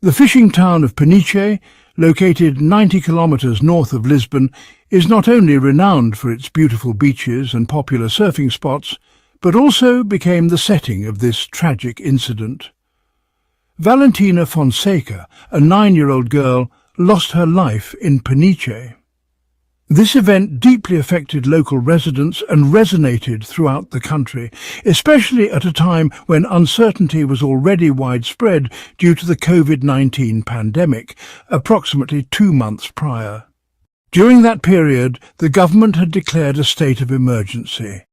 The fishing town of Peniche, located 90 kilometers north of Lisbon, is not only renowned for its beautiful beaches and popular surfing spots, but also became the setting of this tragic incident. Valentina Fonseca, a 9-year-old girl, lost her life in Peniche. This event deeply affected local residents and resonated throughout the country, especially at a time when uncertainty was already widespread due to the COVID-19 pandemic, approximately 2 months prior. During that period, the government had declared a state of emergency,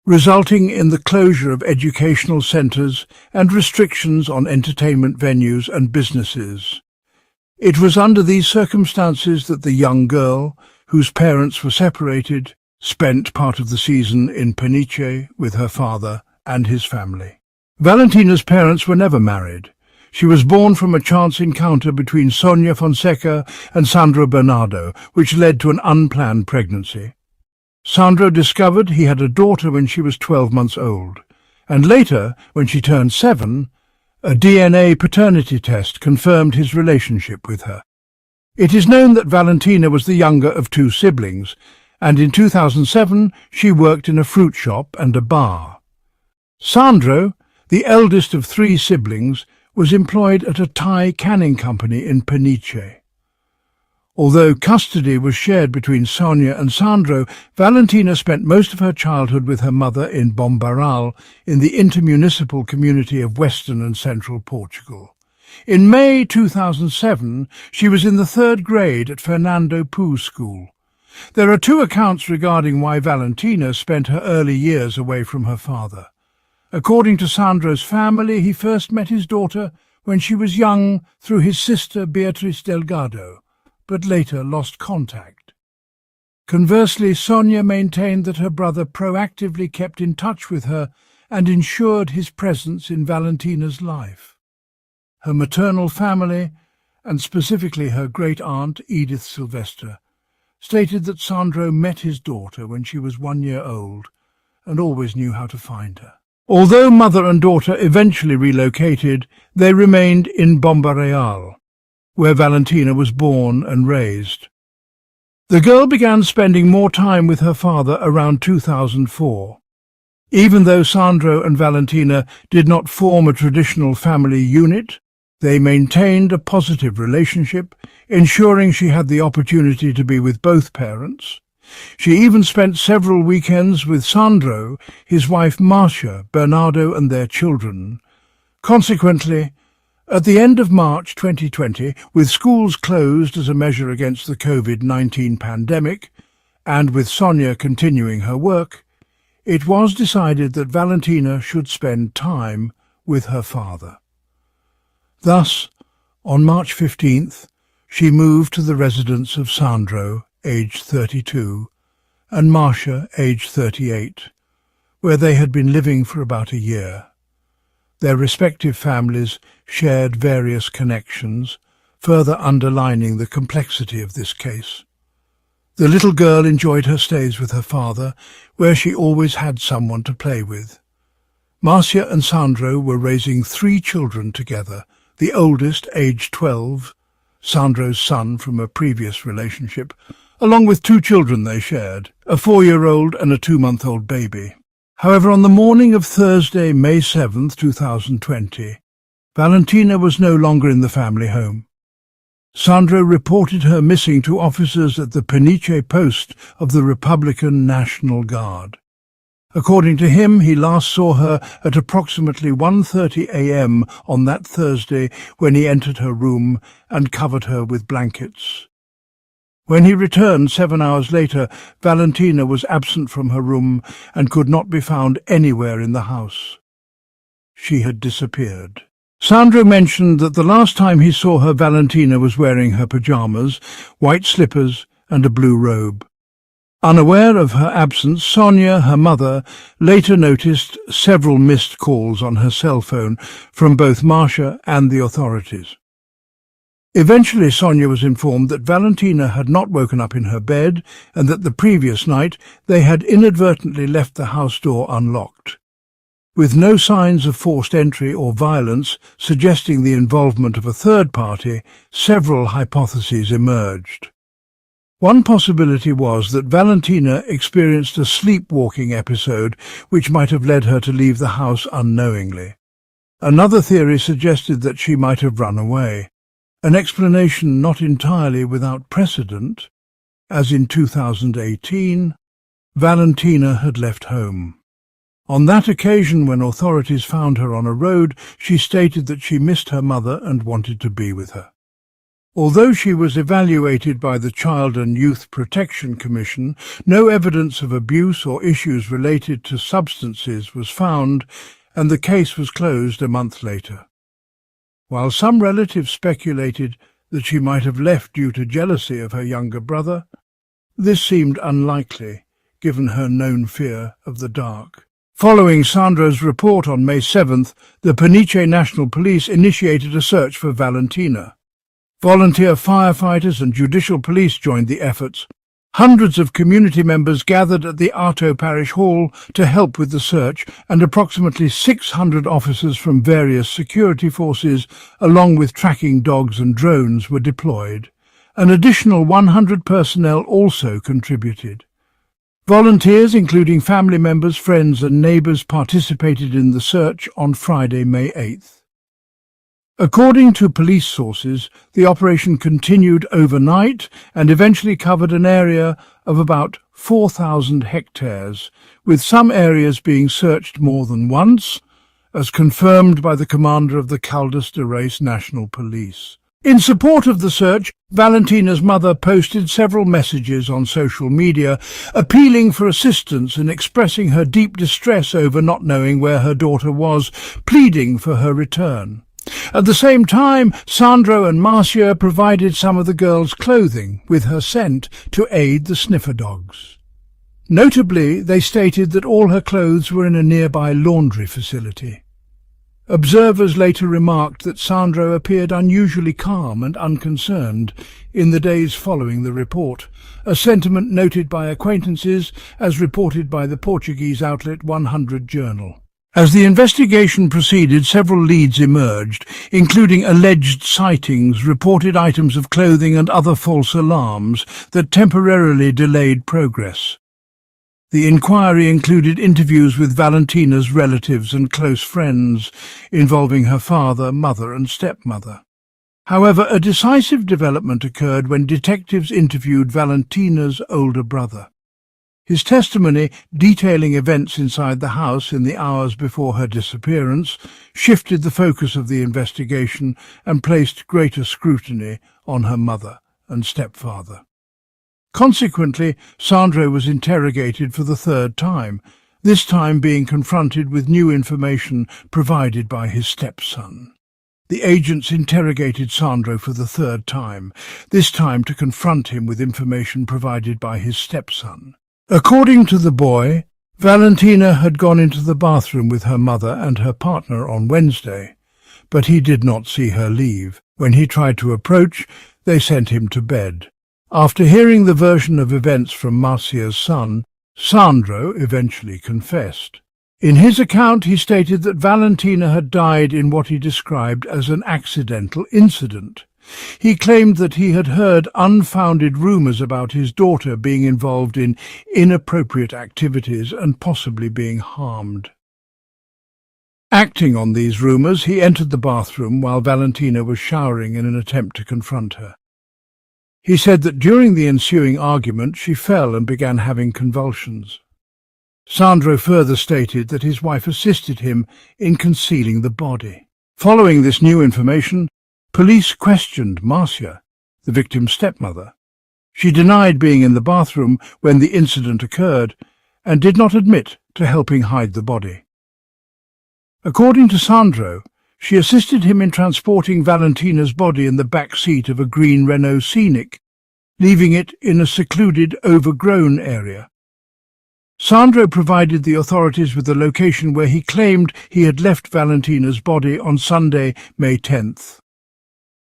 resulting in the closure of educational centres and restrictions on entertainment venues and businesses. It was under these circumstances that the young girl, whose parents were separated, spent part of the season in Peniche with her father and his family. Valentina's parents were never married. She was born from a chance encounter between Sonia Fonseca and Sandro Bernardo, which led to an unplanned pregnancy. Sandro discovered he had a daughter when she was 12 months old, and later, when she turned 7, a DNA paternity test confirmed his relationship with her. It is known that Valentina was the younger of 2 siblings, and in 2007 she worked in a fruit shop and a bar. Sandro, the eldest of 3 siblings, was employed at a Thai canning company in Peniche. Although custody was shared between Sonia and Sandro, Valentina spent most of her childhood with her mother in Bombaral, in the intermunicipal community of western and central Portugal. In May 2007, she was in the 3rd grade at Fernando Poo School. There are 2 accounts regarding why Valentina spent her early years away from her father. According to Sandro's family, he first met his daughter when she was young through his sister Beatriz Delgado, but later lost contact. Conversely, Sonia maintained that her brother proactively kept in touch with her and ensured his presence in Valentina's life. Her maternal family, and specifically her great-aunt Edith Sylvester, stated that Sandro met his daughter when she was 1 year old and always knew how to find her. Although mother and daughter eventually relocated, they remained in Bombareal, where Valentina was born and raised. The girl began spending more time with her father around 2004. Even though Sandro and Valentina did not form a traditional family unit, they maintained a positive relationship, ensuring she had the opportunity to be with both parents. She even spent several weekends with Sandro, his wife Marcia, Bernardo and their children. Consequently, at the end of March 2020, with schools closed as a measure against the COVID-19 pandemic, and with Sonia continuing her work, it was decided that Valentina should spend time with her father. Thus, on March 15th, she moved to the residence of Sandro, aged 32, and Marcia, aged 38, where they had been living for about a year. Their respective families shared various connections, further underlining the complexity of this case. The little girl enjoyed her stays with her father, where she always had someone to play with. Marcia and Sandro were raising 3 children together, the oldest, aged 12, Sandro's son from a previous relationship, along with 2 children they shared, a 4-year-old and a 2-month-old baby. However, on the morning of Thursday, May 7th, 2020, Valentina was no longer in the family home. Sandro reported her missing to officers at the Peniche post of the Republican National Guard. According to him, he last saw her at approximately 1:30 a.m. on that Thursday when he entered her room and covered her with blankets. When he returned 7 hours later, Valentina was absent from her room and could not be found anywhere in the house. She had disappeared. Sandro mentioned that the last time he saw her, Valentina was wearing her pajamas, white slippers and a blue robe. Unaware of her absence, Sonia, her mother, later noticed several missed calls on her cell phone from both Marcia and the authorities. Eventually, Sonia was informed that Valentina had not woken up in her bed and that the previous night they had inadvertently left the house door unlocked. With no signs of forced entry or violence suggesting the involvement of a third party, several hypotheses emerged. One possibility was that Valentina experienced a sleepwalking episode which might have led her to leave the house unknowingly. Another theory suggested that she might have run away, an explanation not entirely without precedent, as in 2018, Valentina had left home. On that occasion, when authorities found her on a road, she stated that she missed her mother and wanted to be with her. Although she was evaluated by the Child and Youth Protection Commission, no evidence of abuse or issues related to substances was found, and the case was closed a month later. While some relatives speculated that she might have left due to jealousy of her younger brother, this seemed unlikely, given her known fear of the dark. Following Sandro's report on May 7th, the Peniche National Police initiated a search for Valentina. Volunteer firefighters and judicial police joined the efforts. Hundreds of community members gathered at the Arto Parish Hall to help with the search, and approximately 600 officers from various security forces, along with tracking dogs and drones, were deployed. An additional 100 personnel also contributed. Volunteers, including family members, friends and neighbours, participated in the search on Friday, May 8th. According to police sources, the operation continued overnight and eventually covered an area of about 4,000 hectares, with some areas being searched more than once, as confirmed by the commander of the Caldas de Reis National Police. In support of the search, Valentina's mother posted several messages on social media, appealing for assistance and expressing her deep distress over not knowing where her daughter was, pleading for her return. At the same time, Sandro and Marcia provided some of the girls' clothing with her scent to aid the sniffer dogs. Notably, they stated that all her clothes were in a nearby laundry facility. Observers later remarked that Sandro appeared unusually calm and unconcerned in the days following the report, a sentiment noted by acquaintances as reported by the Portuguese outlet 100 Journal. As the investigation proceeded, several leads emerged, including alleged sightings, reported items of clothing and other false alarms that temporarily delayed progress. The inquiry included interviews with Valentina's relatives and close friends, involving her father, mother and stepmother. However, a decisive development occurred when detectives interviewed Valentina's older brother. His testimony, detailing events inside the house in the hours before her disappearance, shifted the focus of the investigation and placed greater scrutiny on her mother and stepfather. Consequently, Sandro was interrogated for the third time, this time being confronted with new information provided by his stepson. The agents interrogated Sandro for the third time, this time to confront him with information provided by his stepson. According to the boy, Valentina had gone into the bathroom with her mother and her partner on Wednesday, but he did not see her leave. When he tried to approach, they sent him to bed. After hearing the version of events from Marcia's son, Sandro eventually confessed. In his account, he stated that Valentina had died in what he described as an accidental incident. He claimed that he had heard unfounded rumours about his daughter being involved in inappropriate activities and possibly being harmed. Acting on these rumours, he entered the bathroom while Valentina was showering in an attempt to confront her. He said that during the ensuing argument she fell and began having convulsions. Sandro further stated that his wife assisted him in concealing the body. Following this new information, police questioned Marcia, the victim's stepmother. She denied being in the bathroom when the incident occurred and did not admit to helping hide the body. According to Sandro, she assisted him in transporting Valentina's body in the back seat of a green Renault Scenic, leaving it in a secluded, overgrown area. Sandro provided the authorities with the location where he claimed he had left Valentina's body on Sunday, May 10th.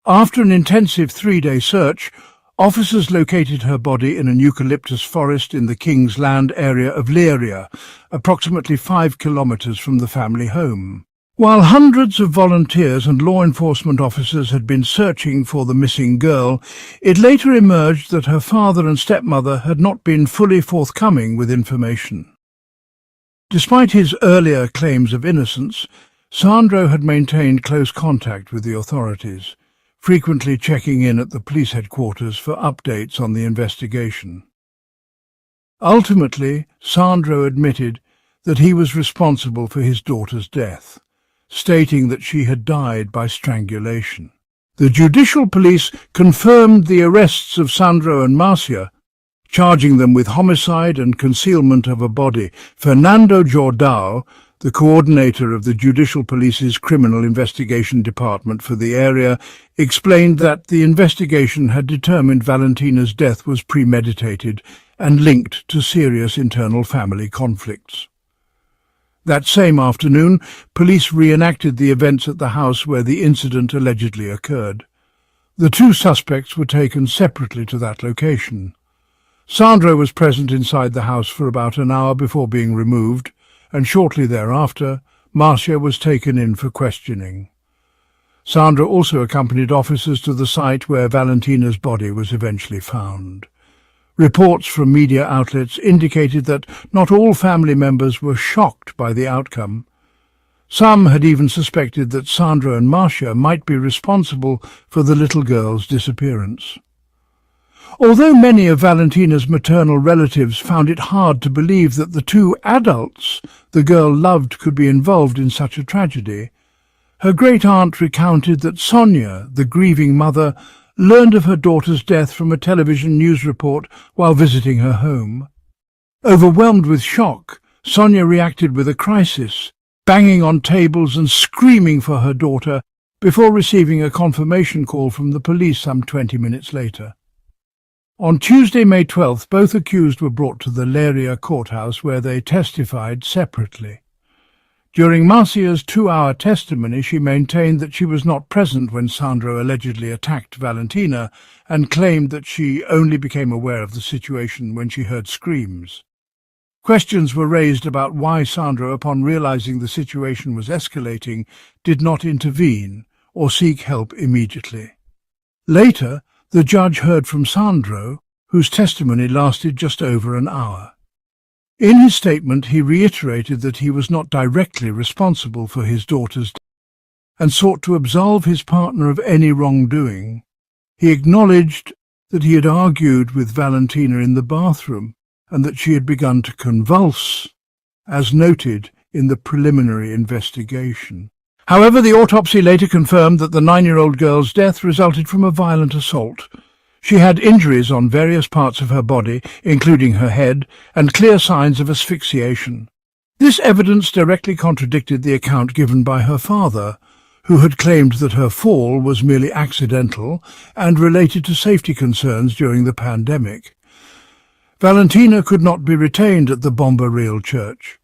After an intensive 3-day search, Officers located her body in an eucalyptus forest in the King's Land area of Leiria, approximately 5 kilometres from the family home. While hundreds of volunteers and law enforcement officers had been searching for the missing girl, it later emerged that her father and stepmother had not been fully forthcoming with information. Despite his earlier claims of innocence, Sandro had maintained close contact with the authorities, frequently checking in at the police headquarters for updates on the investigation. Ultimately, Sandro admitted that he was responsible for his daughter's death, stating that she had died by strangulation. The judicial police confirmed the arrests of Sandro and Marcia, charging them with homicide and concealment of a body. Fernando Jordao, the coordinator of the Judicial Police's Criminal Investigation Department for the area, explained that the investigation had determined Valentina's death was premeditated and linked to serious internal family conflicts. That same afternoon, police reenacted the events at the house where the incident allegedly occurred. The two suspects were taken separately to that location. Sandro was present inside the house for about an hour before being removed, and shortly thereafter, Marcia was taken in for questioning. Sandro also accompanied officers to the site where Valentina's body was eventually found. Reports from media outlets indicated that not all family members were shocked by the outcome. Some had even suspected that Sandro and Marcia might be responsible for the little girl's disappearance. Although many of Valentina's maternal relatives found it hard to believe that the two adults the girl loved could be involved in such a tragedy, her great-aunt recounted that Sonia, the grieving mother, learned of her daughter's death from a television news report while visiting her home. Overwhelmed with shock, Sonia reacted with a crisis, banging on tables and screaming for her daughter before receiving a confirmation call from the police some 20 minutes later. On Tuesday, May 12th, both accused were brought to the Leiria courthouse where they testified separately. During Marcia's 2-hour testimony, she maintained that she was not present when Sandro allegedly attacked Valentina and claimed that she only became aware of the situation when she heard screams. Questions were raised about why Sandro, upon realizing the situation was escalating, did not intervene or seek help immediately. Later, the judge heard from Sandro, whose testimony lasted just over an hour. In his statement, he reiterated that he was not directly responsible for his daughter's death and sought to absolve his partner of any wrongdoing. He acknowledged that he had argued with Valentina in the bathroom and that she had begun to convulse, as noted in the preliminary investigation. However, the autopsy later confirmed that the 9-year-old girl's death resulted from a violent assault. She had injuries on various parts of her body, including her head, and clear signs of asphyxiation. This evidence directly contradicted the account given by her father, who had claimed that her fall was merely accidental and related to safety concerns during the pandemic. Valentina could not be retained at the Bombaril church.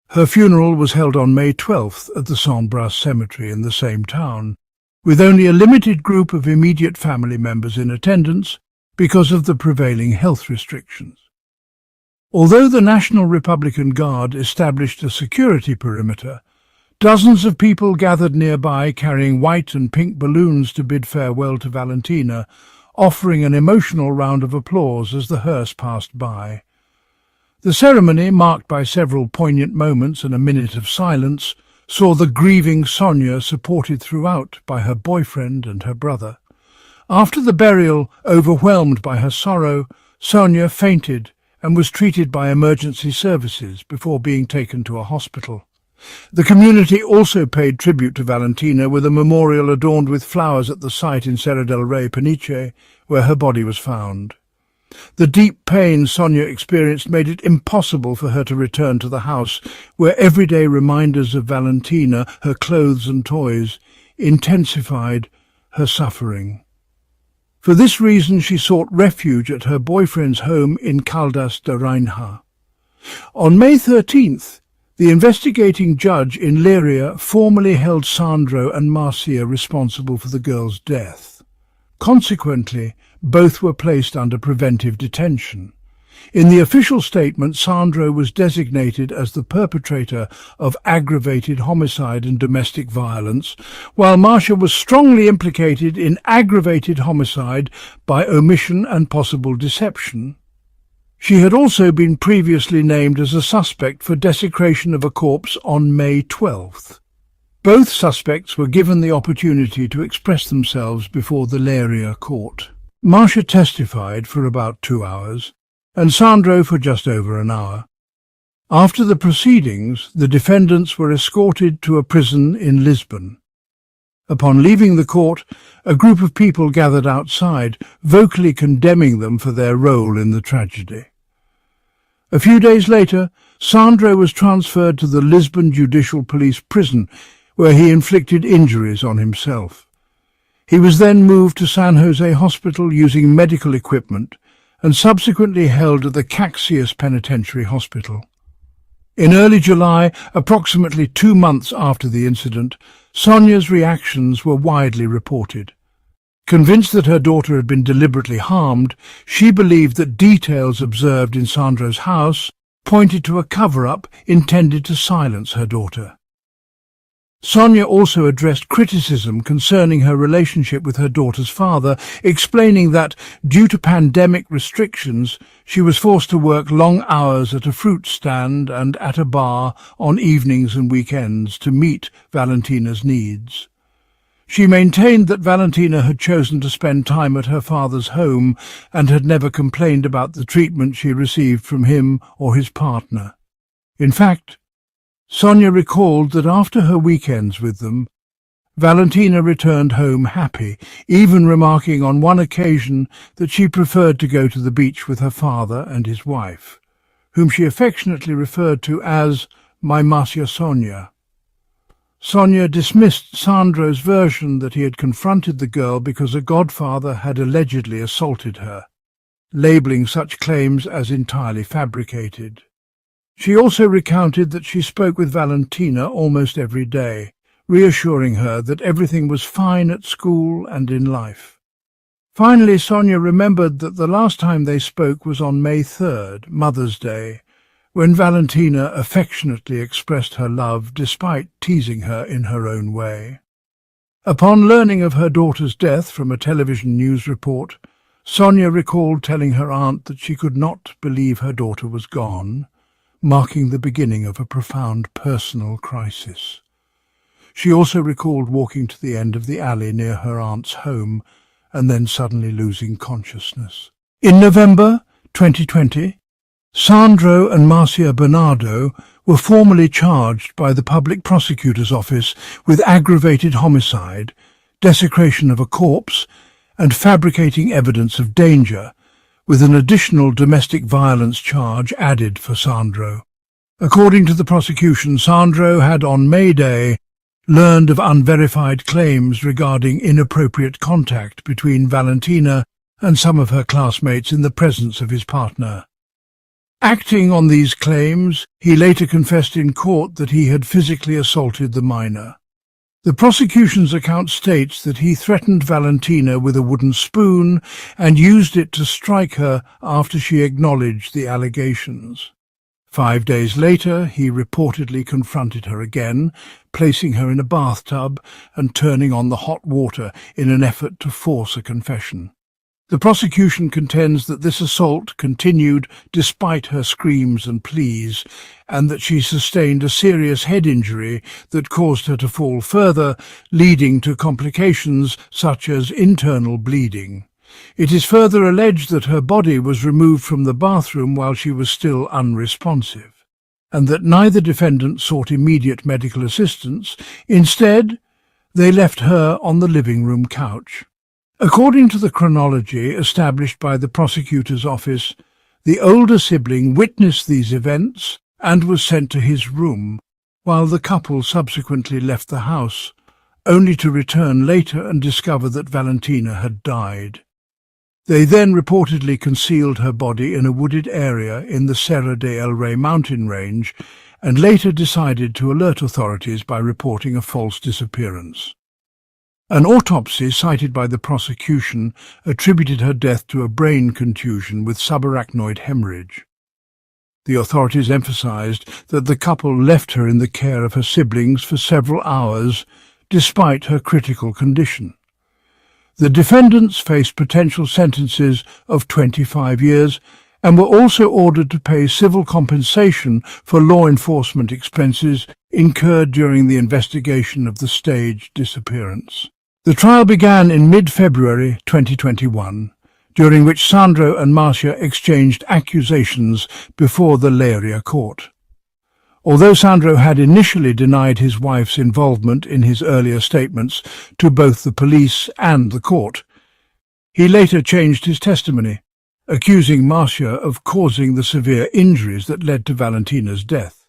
Her funeral was held on May 12th at the Saint-Bras cemetery in the same town, with only a limited group of immediate family members in attendance because of the prevailing health restrictions. Although the National Republican Guard established a security perimeter, dozens of people gathered nearby carrying white and pink balloons to bid farewell to Valentina, offering an emotional round of applause as the hearse passed by. The ceremony, marked by several poignant moments and a minute of silence, saw the grieving Sonia supported throughout by her boyfriend and her brother. After the burial, overwhelmed by her sorrow, Sonia fainted and was treated by emergency services before being taken to a hospital. The community also paid tribute to Valentina with a memorial adorned with flowers at the site in Serra del Rey, Peniche, where her body was found. The deep pain Sonia experienced made it impossible for her to return to the house, where everyday reminders of Valentina, her clothes and toys, intensified her suffering. For this reason she sought refuge at her boyfriend's home in Caldas de Rainha. On May 13th, the investigating judge in Leiria formally held Sandro and Marcia responsible for the girl's death. Consequently, both were placed under preventive detention. In the official statement, Sandro was designated as the perpetrator of aggravated homicide and domestic violence, while Marcia was strongly implicated in aggravated homicide by omission and possible deception. She had also been previously named as a suspect for desecration of a corpse on May 12th. Both suspects were given the opportunity to express themselves before the Leiria court. Marcia testified for about 2 hours, and Sandro for just over an hour. After the proceedings, the defendants were escorted to a prison in Lisbon. Upon leaving the court, a group of people gathered outside, vocally condemning them for their role in the tragedy. A few days later, Sandro was transferred to the Lisbon Judicial Police prison, where he inflicted injuries on himself. He was then moved to San Jose Hospital using medical equipment and subsequently held at the Caxias Penitentiary Hospital. In early July, approximately 2 months after the incident, Sonia's reactions were widely reported. Convinced that her daughter had been deliberately harmed, she believed that details observed in Sandro's house pointed to a cover-up intended to silence her daughter. Sonia also addressed criticism concerning her relationship with her daughter's father, explaining that, due to pandemic restrictions, she was forced to work long hours at a fruit stand and at a bar on evenings and weekends to meet Valentina's needs. She maintained that Valentina had chosen to spend time at her father's home and had never complained about the treatment she received from him or his partner. In fact, Sonia recalled that after her weekends with them, Valentina returned home happy, even remarking on one occasion that she preferred to go to the beach with her father and his wife, whom she affectionately referred to as my Marcia Sonia. Sonia dismissed Sandro's version that he had confronted the girl because a godfather had allegedly assaulted her, labelling such claims as entirely fabricated. She also recounted that she spoke with Valentina almost every day, reassuring her that everything was fine at school and in life. Finally, Sonia remembered that the last time they spoke was on May 3rd, Mother's Day, when Valentina affectionately expressed her love despite teasing her in her own way. Upon learning of her daughter's death from a television news report, Sonia recalled telling her aunt that she could not believe her daughter was gone, marking the beginning of a profound personal crisis. She also recalled walking to the end of the alley near her aunt's home and then suddenly losing consciousness. In November 2020, Sandro and Marcia Bernardo were formally charged by the Public Prosecutor's Office with aggravated homicide, desecration of a corpse, and fabricating evidence of danger, with an additional domestic violence charge added for Sandro. According to the prosecution, Sandro had on May Day learned of unverified claims regarding inappropriate contact between Valentina and some of her classmates in the presence of his partner. Acting on these claims, he later confessed in court that he had physically assaulted the minor. The prosecution's account states that he threatened Valentina with a wooden spoon and used it to strike her after she acknowledged the allegations. 5 days later, he reportedly confronted her again, placing her in a bathtub and turning on the hot water in an effort to force a confession. The prosecution contends that this assault continued despite her screams and pleas, and that she sustained a serious head injury that caused her to fall further, leading to complications such as internal bleeding. It is further alleged that her body was removed from the bathroom while she was still unresponsive, and that neither defendant sought immediate medical assistance. Instead, they left her on the living room couch. According to the chronology established by the prosecutor's office, the older sibling witnessed these events and was sent to his room, while the couple subsequently left the house, only to return later and discover that Valentina had died. They then reportedly concealed her body in a wooded area in the Serra de El Rey mountain range and later decided to alert authorities by reporting a false disappearance. An autopsy cited by the prosecution attributed her death to a brain contusion with subarachnoid hemorrhage. The authorities emphasized that the couple left her in the care of her siblings for several hours, despite her critical condition. The defendants faced potential sentences of 25 years and were also ordered to pay civil compensation for law enforcement expenses incurred during the investigation of the staged disappearance. The trial began in mid-February 2021, during which Sandro and Marcia exchanged accusations before the Leiria court. Although Sandro had initially denied his wife's involvement in his earlier statements to both the police and the court, he later changed his testimony, accusing Marcia of causing the severe injuries that led to Valentina's death.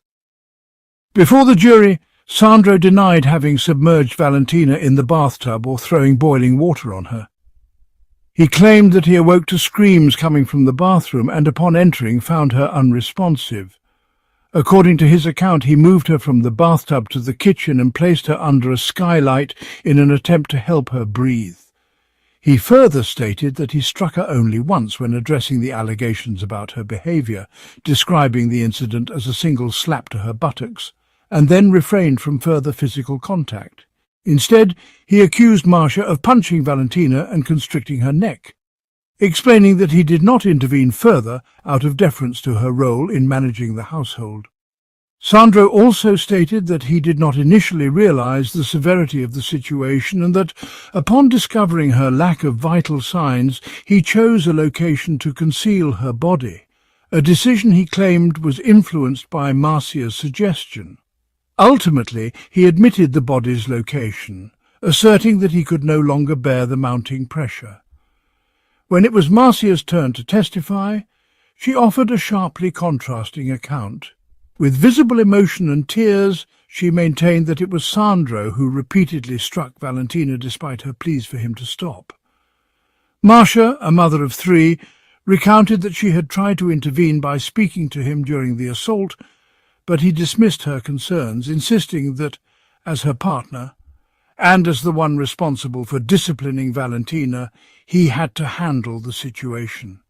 Before the jury, Sandro denied having submerged Valentina in the bathtub or throwing boiling water on her. He claimed that he awoke to screams coming from the bathroom and upon entering found her unresponsive. According to his account, he moved her from the bathtub to the kitchen and placed her under a skylight in an attempt to help her breathe. He further stated that he struck her only once when addressing the allegations about her behaviour, describing the incident as a single slap to her buttocks, and then refrained from further physical contact. Instead, he accused Marcia of punching Valentina and constricting her neck, explaining that he did not intervene further out of deference to her role in managing the household. Sandro also stated that he did not initially realize the severity of the situation and that, upon discovering her lack of vital signs, he chose a location to conceal her body, a decision he claimed was influenced by Marcia's suggestion. Ultimately, he admitted the body's location, asserting that he could no longer bear the mounting pressure. When it was Marcia's turn to testify, she offered a sharply contrasting account. With visible emotion and tears, she maintained that it was Sandro who repeatedly struck Valentina despite her pleas for him to stop. Marcia, a mother of 3, recounted that she had tried to intervene by speaking to him during the assault, but he dismissed her concerns, insisting that, as her partner, and as the one responsible for disciplining Valentina, he had to handle the situation.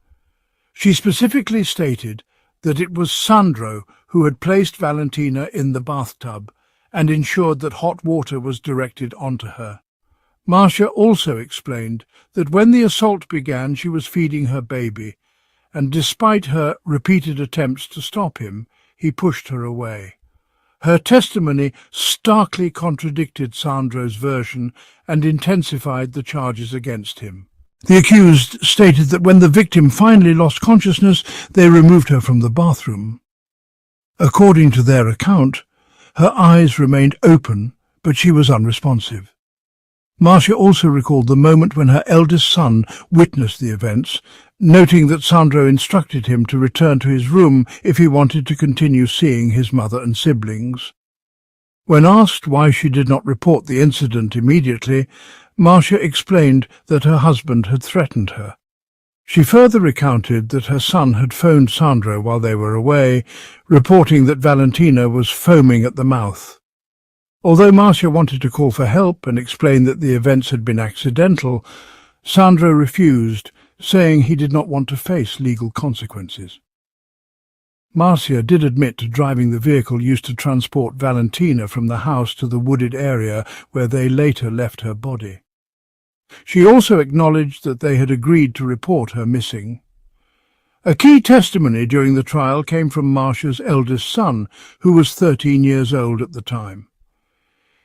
She specifically stated that it was Sandro who had placed Valentina in the bathtub and ensured that hot water was directed onto her. Marcia also explained that when the assault began she was feeding her baby, and despite her repeated attempts to stop him, he pushed her away. Her testimony starkly contradicted Sandro's version and intensified the charges against him. The accused stated that when the victim finally lost consciousness, they removed her from the bathroom. According to their account, her eyes remained open, but she was unresponsive. Marcia also recalled the moment when her eldest son witnessed the events, noting that Sandro instructed him to return to his room if he wanted to continue seeing his mother and siblings. When asked why she did not report the incident immediately, Marcia explained that her husband had threatened her. She further recounted that her son had phoned Sandro while they were away, reporting that Valentina was foaming at the mouth. Although Marcia wanted to call for help and explain that the events had been accidental, Sandro refused, saying he did not want to face legal consequences. Marcia did admit to driving the vehicle used to transport Valentina from the house to the wooded area where they later left her body. She also acknowledged that they had agreed to report her missing. A key testimony during the trial came from Marcia's eldest son, who was 13 years old at the time.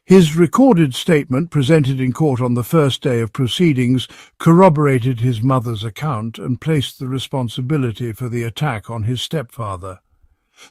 His recorded statement, presented in court on the first day of proceedings, corroborated his mother's account and placed the responsibility for the attack on his stepfather.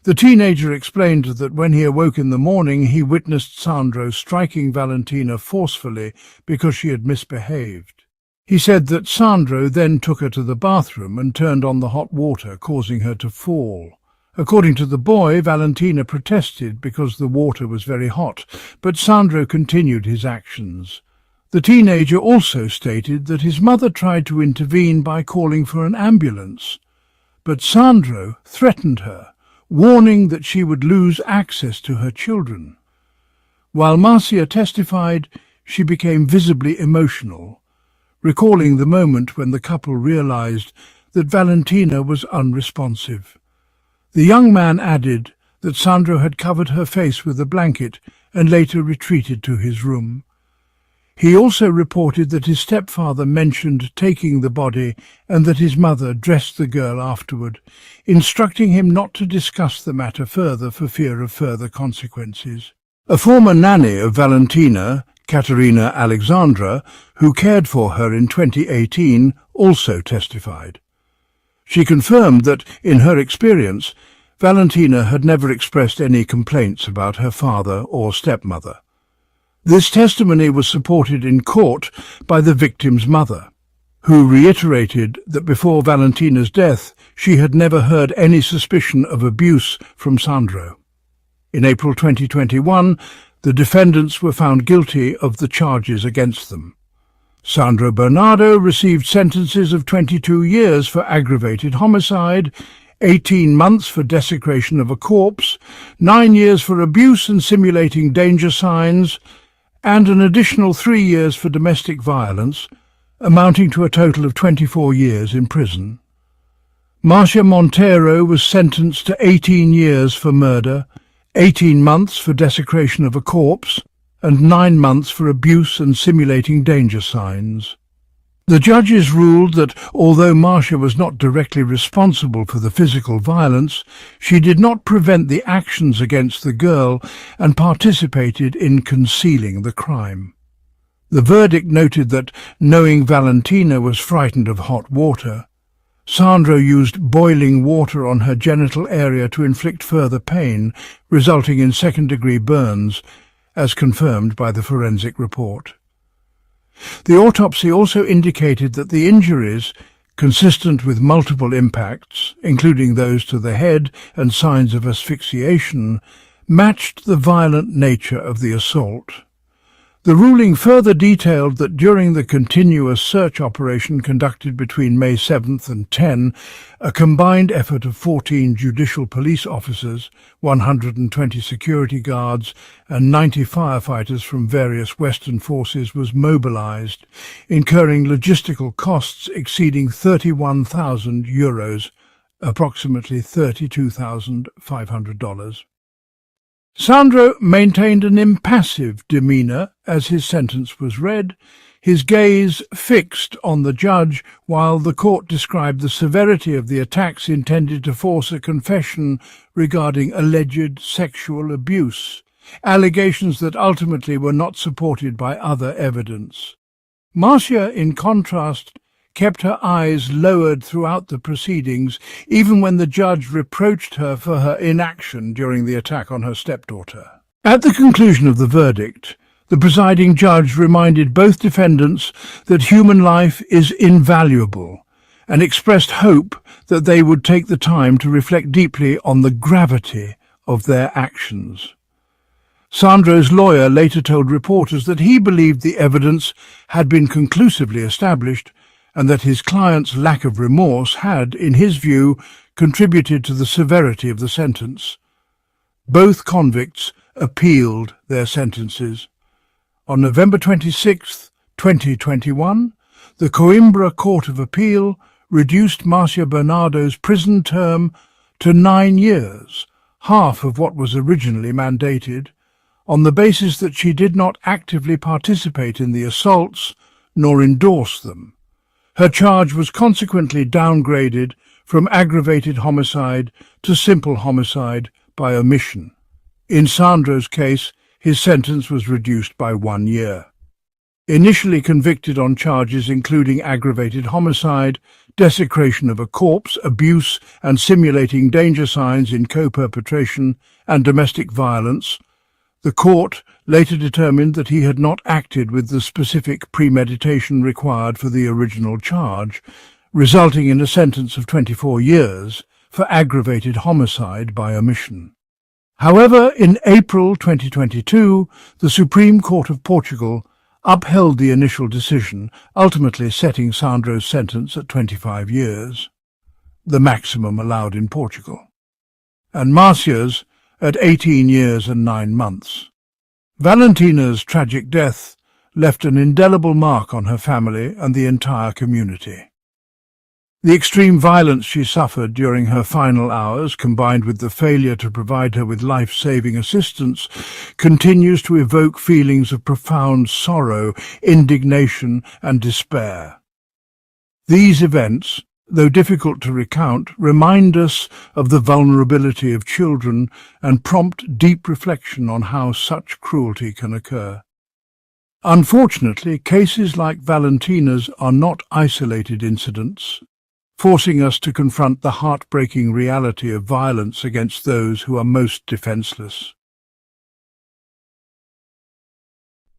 The teenager explained that when he awoke in the morning, he witnessed Sandro striking Valentina forcefully because she had misbehaved. He said that Sandro then took her to the bathroom and turned on the hot water, causing her to fall. According to the boy, Valentina protested because the water was very hot, but Sandro continued his actions. The teenager also stated that his mother tried to intervene by calling for an ambulance, but Sandro threatened her, warning that she would lose access to her children. While Marcia testified, she became visibly emotional, recalling the moment when the couple realized that Valentina was unresponsive. The young man added that Sandro had covered her face with a blanket and later retreated to his room. He also reported that his stepfather mentioned taking the body and that his mother dressed the girl afterward, instructing him not to discuss the matter further for fear of further consequences. A former nanny of Valentina, Katerina Alexandra, who cared for her in 2018, also testified. She confirmed that, in her experience, Valentina had never expressed any complaints about her father or stepmother. This testimony was supported in court by the victim's mother, who reiterated that before Valentina's death she had never heard any suspicion of abuse from Sandro. In April 2021, the defendants were found guilty of the charges against them. Sandro Bernardo received sentences of 22 years for aggravated homicide, 18 months for desecration of a corpse, 9 years for abuse and simulating danger signs, and an additional 3 years for domestic violence, amounting to a total of 24 years in prison. Marcia Montero was sentenced to 18 years for murder, 18 months for desecration of a corpse, and 9 months for abuse and simulating danger signs. The judges ruled that although Marcia was not directly responsible for the physical violence, she did not prevent the actions against the girl and participated in concealing the crime. The verdict noted that, knowing Valentina was frightened of hot water, Sandro used boiling water on her genital area to inflict further pain, resulting in second-degree burns, as confirmed by the forensic report. The autopsy also indicated that the injuries, consistent with multiple impacts, including those to the head and signs of asphyxiation, matched the violent nature of the assault. The ruling further detailed that during the continuous search operation conducted between May 7th and 10, a combined effort of 14 judicial police officers, 120 security guards and 90 firefighters from various Western forces was mobilized, incurring logistical costs exceeding €31,000, approximately $32,500. Sandro maintained an impassive demeanour as his sentence was read, his gaze fixed on the judge while the court described the severity of the attacks intended to force a confession regarding alleged sexual abuse, allegations that ultimately were not supported by other evidence. Marcia, in contrast, kept her eyes lowered throughout the proceedings, even when the judge reproached her for her inaction during the attack on her stepdaughter. At the conclusion of the verdict, the presiding judge reminded both defendants that human life is invaluable and expressed hope that they would take the time to reflect deeply on the gravity of their actions. Sandro's lawyer later told reporters that he believed the evidence had been conclusively established and that his client's lack of remorse had, in his view, contributed to the severity of the sentence. Both convicts appealed their sentences. On November 26, 2021, the Coimbra Court of Appeal reduced Marcia Bernardo's prison term to 9 years, half of what was originally mandated, on the basis that she did not actively participate in the assaults nor endorse them. Her charge was consequently downgraded from aggravated homicide to simple homicide by omission. In Sandro's case, his sentence was reduced by 1 year. Initially convicted on charges including aggravated homicide, desecration of a corpse, abuse and simulating danger signs in co-perpetration, and domestic violence, the court later determined that he had not acted with the specific premeditation required for the original charge, resulting in a sentence of 24 years for aggravated homicide by omission. However, in April 2022, the Supreme Court of Portugal upheld the initial decision, ultimately setting Sandro's sentence at 25 years, the maximum allowed in Portugal, and Marcia's at 18 years and 9 months. Valentina's tragic death left an indelible mark on her family and the entire community. The extreme violence she suffered during her final hours, combined with the failure to provide her with life-saving assistance, continues to evoke feelings of profound sorrow, indignation and despair. These events, though difficult to recount, remind us of the vulnerability of children and prompt deep reflection on how such cruelty can occur. Unfortunately, cases like Valentina's are not isolated incidents, forcing us to confront the heartbreaking reality of violence against those who are most defenseless.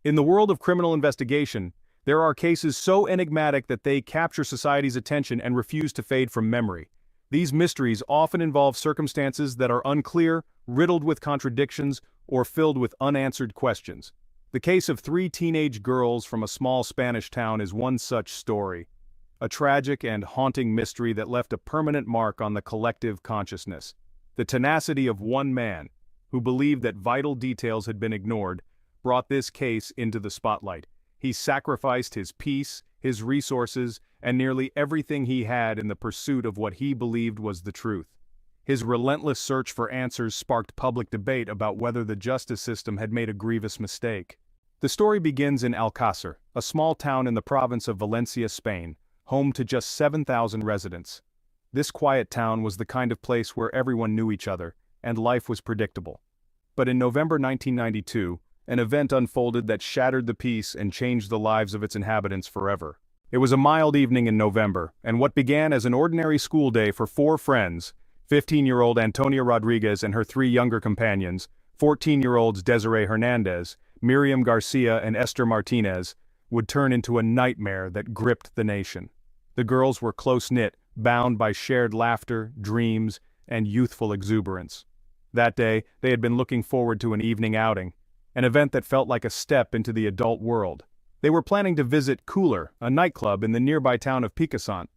In the world of criminal investigation, there are cases so enigmatic that they capture society's attention and refuse to fade from memory. These mysteries often involve circumstances that are unclear, riddled with contradictions, or filled with unanswered questions. The case of 3 teenage girls from a small Spanish town is one such story. A tragic and haunting mystery that left a permanent mark on the collective consciousness. The tenacity of one man, who believed that vital details had been ignored, brought this case into the spotlight. He sacrificed his peace, his resources, and nearly everything he had in the pursuit of what he believed was the truth. His relentless search for answers sparked public debate about whether the justice system had made a grievous mistake. The story begins in Alcácer, a small town in the province of Valencia, Spain, home to just 7,000 residents. This quiet town was the kind of place where everyone knew each other, and life was predictable. But in November 1992, an event unfolded that shattered the peace and changed the lives of its inhabitants forever. It was a mild evening in November, and what began as an ordinary school day for 4 friends, 15-year-old Antonia Rodriguez and her 3 younger companions, 14-year-olds Desiree Hernandez, Miriam Garcia and Esther Martinez, would turn into a nightmare that gripped the nation. The girls were close-knit, bound by shared laughter, dreams, and youthful exuberance. That day, they had been looking forward to an evening outing, an event that felt like a step into the adult world. They were planning to visit Cooler, a nightclub in the nearby town of Picassant.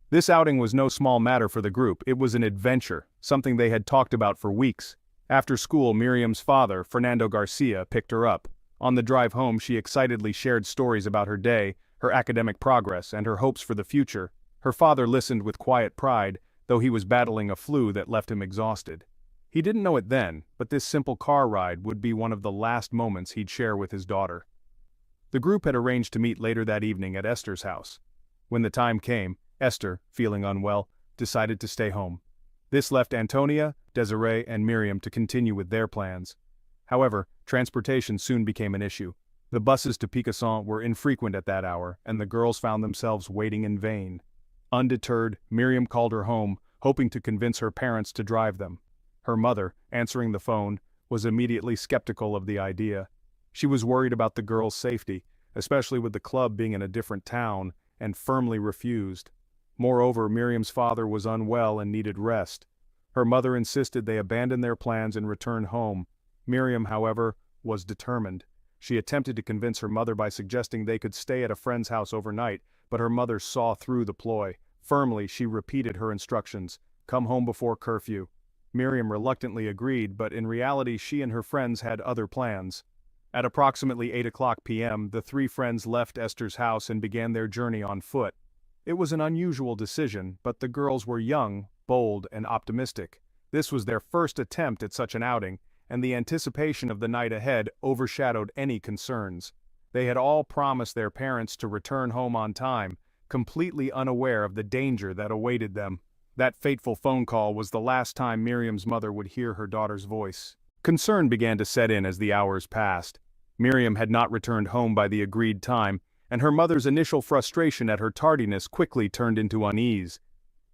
This outing was no small matter for the group. It was an adventure, something they had talked about for weeks. After school, Miriam's father, Fernando Garcia, picked her up. On the drive home, she excitedly shared stories about her day, her academic progress, and her hopes for the future. Her father listened with quiet pride, though he was battling a flu that left him exhausted. He didn't know it then, but this simple car ride would be one of the last moments he'd share with his daughter. The group had arranged to meet later that evening at Esther's house. When the time came, Esther, feeling unwell, decided to stay home. This left Antonia, Desiree, and Miriam to continue with their plans. However, transportation soon became an issue. The buses to Picassant were infrequent at that hour, and the girls found themselves waiting in vain. Undeterred, Miriam called her home, hoping to convince her parents to drive them. Her mother, answering the phone, was immediately skeptical of the idea. She was worried about the girls' safety, especially with the club being in a different town, and firmly refused. Moreover, Miriam's father was unwell and needed rest. Her mother insisted they abandon their plans and return home. Miriam, however, was determined. She attempted to convince her mother by suggesting they could stay at a friend's house overnight, but her mother saw through the ploy. Firmly, she repeated her instructions: "Come home before curfew." Miriam reluctantly agreed, but in reality she and her friends had other plans. At approximately 8:00 p.m., the 3 friends left Esther's house and began their journey on foot. It was an unusual decision, but the girls were young, bold, and optimistic. This was their first attempt at such an outing, and the anticipation of the night ahead overshadowed any concerns. They had all promised their parents to return home on time, completely unaware of the danger that awaited them. That fateful phone call was the last time Miriam's mother would hear her daughter's voice. Concern began to set in as the hours passed. Miriam had not returned home by the agreed time, and her mother's initial frustration at her tardiness quickly turned into unease.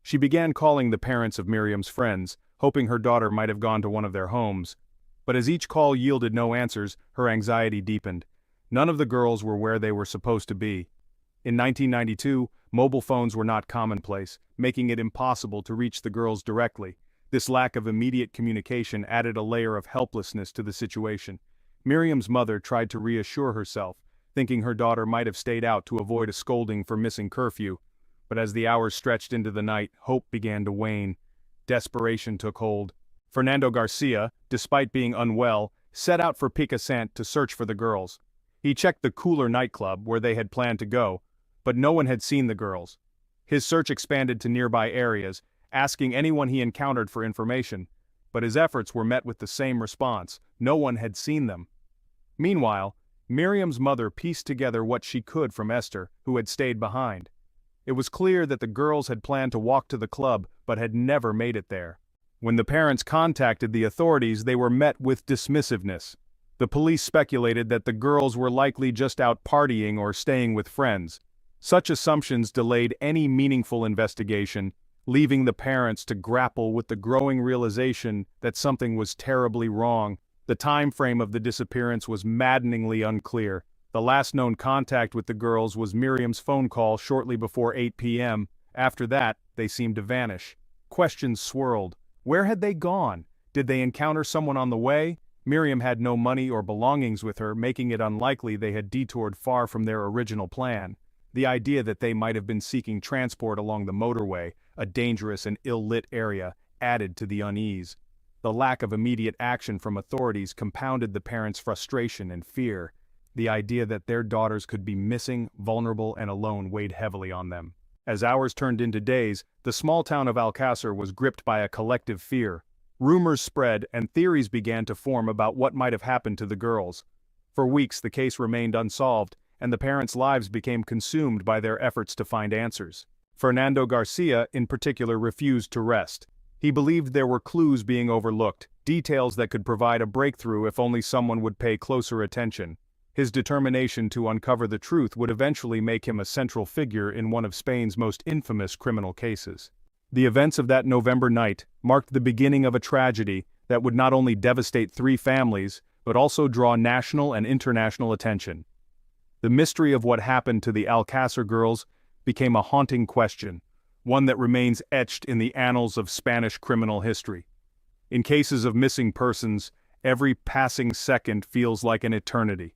She began calling the parents of Miriam's friends, hoping her daughter might have gone to one of their homes. But as each call yielded no answers, her anxiety deepened. None of the girls were where they were supposed to be. In 1992, mobile phones were not commonplace, making it impossible to reach the girls directly. This lack of immediate communication added a layer of helplessness to the situation. Miriam's mother tried to reassure herself, thinking her daughter might have stayed out to avoid a scolding for missing curfew. But as the hours stretched into the night, hope began to wane. Desperation took hold. Fernando Garcia, despite being unwell, set out for Picassant to search for the girls. He checked the cooler nightclub where they had planned to go, but no one had seen the girls. His search expanded to nearby areas, asking anyone he encountered for information, but his efforts were met with the same response: no one had seen them. Meanwhile, Miriam's mother pieced together what she could from Esther, who had stayed behind. It was clear that the girls had planned to walk to the club but had never made it there. When the parents contacted the authorities, they were met with dismissiveness. The police speculated that the girls were likely just out partying or staying with friends. Such assumptions delayed any meaningful investigation, leaving the parents to grapple with the growing realization that something was terribly wrong. The time frame of the disappearance was maddeningly unclear. The last known contact with the girls was Miriam's phone call shortly before 8 p.m. After that, they seemed to vanish. Questions swirled. Where had they gone? Did they encounter someone on the way? Miriam had no money or belongings with her, making it unlikely they had detoured far from their original plan. The idea that they might have been seeking transport along the motorway, a dangerous and ill-lit area, added to the unease. The lack of immediate action from authorities compounded the parents' frustration and fear. The idea that their daughters could be missing, vulnerable, and alone weighed heavily on them. As hours turned into days, the small town of Alcácer was gripped by a collective fear. Rumors spread and theories began to form about what might have happened to the girls. For weeks the case remained unsolved, and the parents' lives became consumed by their efforts to find answers. Fernando Garcia, in particular, refused to rest. He believed there were clues being overlooked, details that could provide a breakthrough if only someone would pay closer attention. His determination to uncover the truth would eventually make him a central figure in one of Spain's most infamous criminal cases. The events of that November night marked the beginning of a tragedy that would not only devastate 3 families, but also draw national and international attention. The mystery of what happened to the Alcácer girls became a haunting question, one that remains etched in the annals of Spanish criminal history. In cases of missing persons, every passing second feels like an eternity.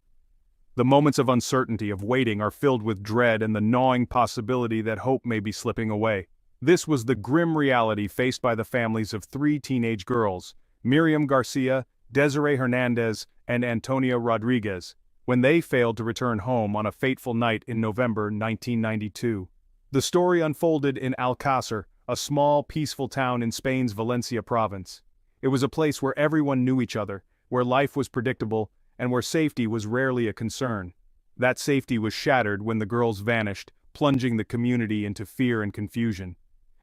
The moments of uncertainty, of waiting, are filled with dread and the gnawing possibility that hope may be slipping away. This was the grim reality faced by the families of 3 teenage girls, Miriam Garcia, Desiree Hernandez, and Antonia Rodriguez, when they failed to return home on a fateful night in November 1992. The story unfolded in Alcácer, a small, peaceful town in Spain's Valencia province. It was a place where everyone knew each other, where life was predictable, and where safety was rarely a concern. That safety was shattered when the girls vanished, plunging the community into fear and confusion.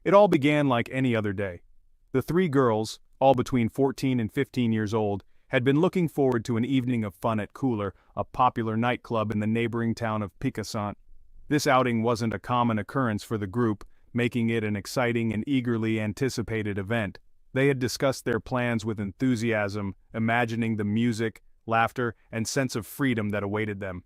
It all began like any other day. The 3 girls, all between 14 and 15 years old, had been looking forward to an evening of fun at Cooler, a popular nightclub in the neighboring town of Picassant. This outing wasn't a common occurrence for the group, making it an exciting and eagerly anticipated event. They had discussed their plans with enthusiasm, imagining the music, laughter, and sense of freedom that awaited them.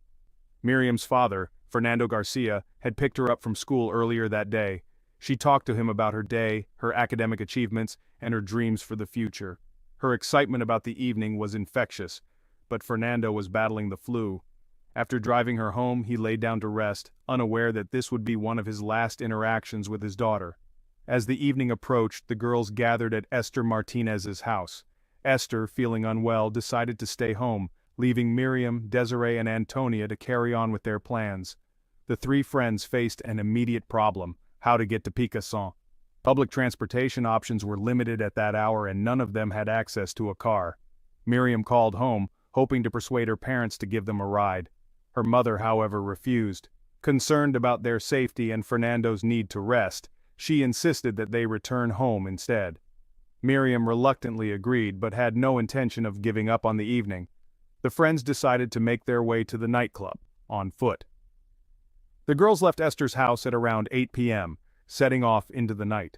Miriam's father, Fernando Garcia, had picked her up from school earlier that day. She talked to him about her day, her academic achievements, and her dreams for the future. Her excitement about the evening was infectious, but Fernando was battling the flu. After driving her home, he lay down to rest, unaware that this would be one of his last interactions with his daughter. As the evening approached, the girls gathered at Esther Martinez's house. Esther, feeling unwell, decided to stay home, leaving Miriam, Desiree, and Antonia to carry on with their plans. The 3 friends faced an immediate problem: how to get to Picassant. Public transportation options were limited at that hour and none of them had access to a car. Miriam called home, hoping to persuade her parents to give them a ride. Her mother, however, refused. Concerned about their safety and Fernando's need to rest, she insisted that they return home instead. Miriam reluctantly agreed but had no intention of giving up on the evening. The friends decided to make their way to the nightclub, on foot. The girls left Esther's house at around 8 p.m., setting off into the night.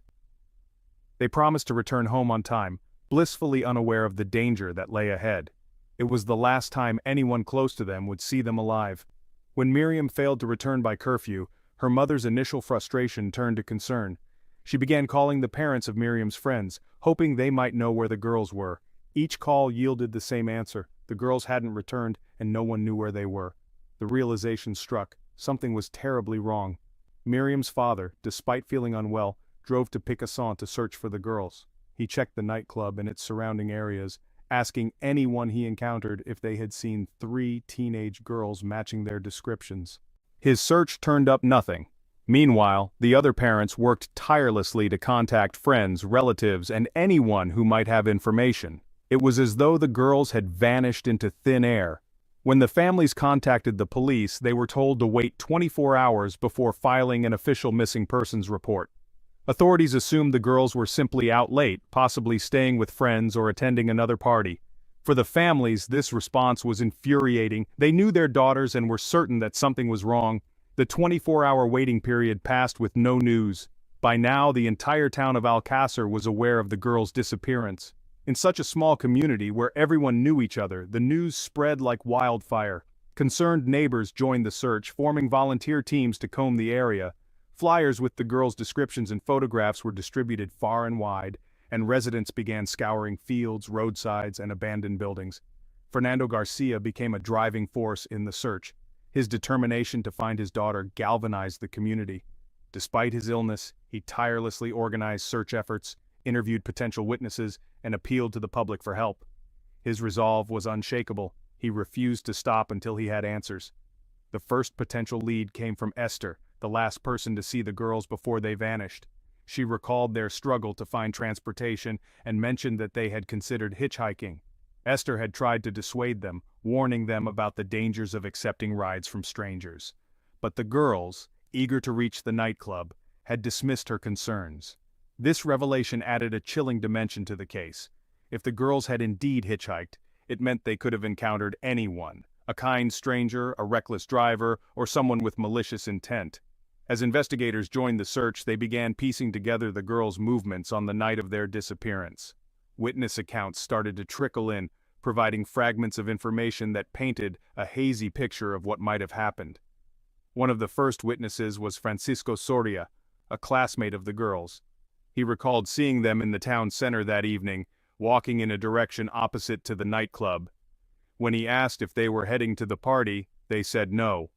They promised to return home on time, blissfully unaware of the danger that lay ahead. It was the last time anyone close to them would see them alive. When Miriam failed to return by curfew, her mother's initial frustration turned to concern. She began calling the parents of Miriam's friends, hoping they might know where the girls were. Each call yielded the same answer: the girls hadn't returned and no one knew where they were. The realization struck: something was terribly wrong. Miriam's father, despite feeling unwell, drove to Picassant to search for the girls. He checked the nightclub and its surrounding areas, asking anyone he encountered if they had seen 3 teenage girls matching their descriptions. His search turned up nothing. Meanwhile, the other parents worked tirelessly to contact friends, relatives, and anyone who might have information. It was as though the girls had vanished into thin air. When the families contacted the police, they were told to wait 24 hours before filing an official missing persons report. Authorities assumed the girls were simply out late, possibly staying with friends or attending another party. For the families, this response was infuriating. They knew their daughters and were certain that something was wrong. The 24-hour waiting period passed with no news. By now, the entire town of Alcácer was aware of the girls' disappearance. In such a small community where everyone knew each other, the news spread like wildfire. Concerned neighbors joined the search, forming volunteer teams to comb the area. Flyers with the girls' descriptions and photographs were distributed far and wide, and residents began scouring fields, roadsides, and abandoned buildings. Fernando Garcia became a driving force in the search. His determination to find his daughter galvanized the community. Despite his illness, he tirelessly organized search efforts, interviewed potential witnesses, and appealed to the public for help. His resolve was unshakable. He refused to stop until he had answers. The first potential lead came from Esther, the last person to see the girls before they vanished. She recalled their struggle to find transportation and mentioned that they had considered hitchhiking. Esther had tried to dissuade them, warning them about the dangers of accepting rides from strangers. But the girls, eager to reach the nightclub, had dismissed her concerns. This revelation added a chilling dimension to the case. If the girls had indeed hitchhiked, it meant they could have encountered anyone, a kind stranger, a reckless driver, or someone with malicious intent. As investigators joined the search, they began piecing together the girls' movements on the night of their disappearance. Witness accounts started to trickle in, providing fragments of information that painted a hazy picture of what might have happened. One of the first witnesses was Francisco Soria, a classmate of the girls. He recalled seeing them in the town center that evening, walking in a direction opposite to the nightclub. When he asked if they were heading to the party, they said no.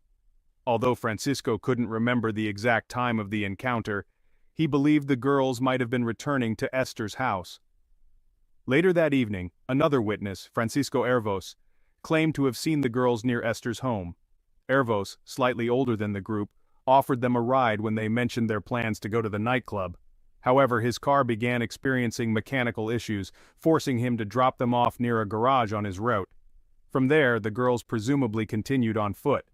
Although Francisco couldn't remember the exact time of the encounter, he believed the girls might have been returning to Esther's house. Later that evening, another witness, Francisco Hervos, claimed to have seen the girls near Esther's home. Hervos, slightly older than the group, offered them a ride when they mentioned their plans to go to the nightclub. However, his car began experiencing mechanical issues, forcing him to drop them off near a garage on his route. From there, the girls presumably continued on foot.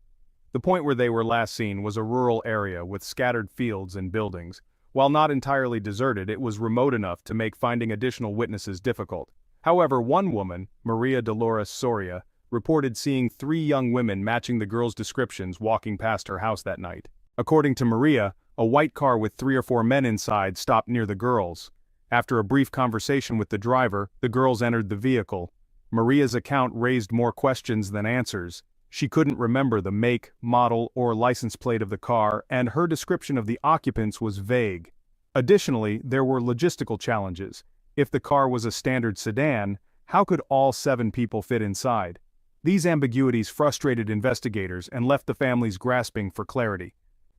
The point where they were last seen was a rural area with scattered fields and buildings. While not entirely deserted, it was remote enough to make finding additional witnesses difficult. However, one woman, Maria Dolores Soria, reported seeing 3 young women matching the girls' descriptions walking past her house that night. According to Maria, a white car with 3 or 4 men inside stopped near the girls. After a brief conversation with the driver, the girls entered the vehicle. Maria's account raised more questions than answers. She couldn't remember the make, model, or license plate of the car, and her description of the occupants was vague. Additionally, there were logistical challenges. If the car was a standard sedan, how could all 7 people fit inside? These ambiguities frustrated investigators and left the families grasping for clarity.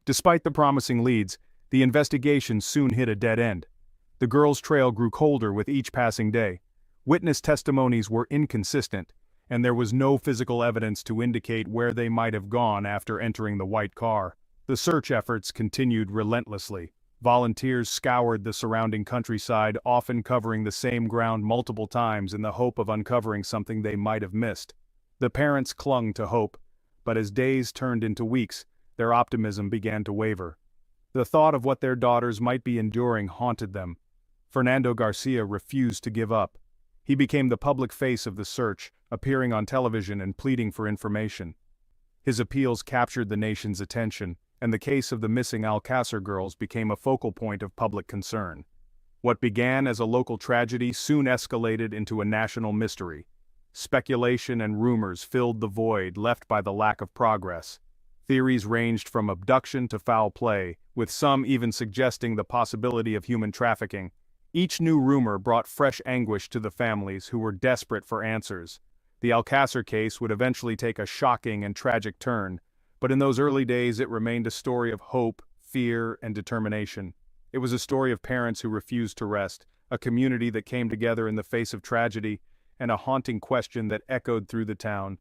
Despite the promising leads, the investigation soon hit a dead end. The girls' trail grew colder with each passing day. Witness testimonies were inconsistent, and there was no physical evidence to indicate where they might have gone after entering the white car. The search efforts continued relentlessly. Volunteers scoured the surrounding countryside, often covering the same ground multiple times in the hope of uncovering something they might have missed. The parents clung to hope, but as days turned into weeks, their optimism began to waver. The thought of what their daughters might be enduring haunted them. Fernando Garcia refused to give up. He became the public face of the search, appearing on television and pleading for information. His appeals captured the nation's attention, and the case of the missing Alcácer girls became a focal point of public concern. What began as a local tragedy soon escalated into a national mystery. Speculation and rumors filled the void left by the lack of progress. Theories ranged from abduction to foul play, with some even suggesting the possibility of human trafficking. Each new rumor brought fresh anguish to the families who were desperate for answers. The Alcácer case would eventually take a shocking and tragic turn, but in those early days it remained a story of hope, fear, and determination. It was a story of parents who refused to rest, a community that came together in the face of tragedy, and a haunting question that echoed through the town.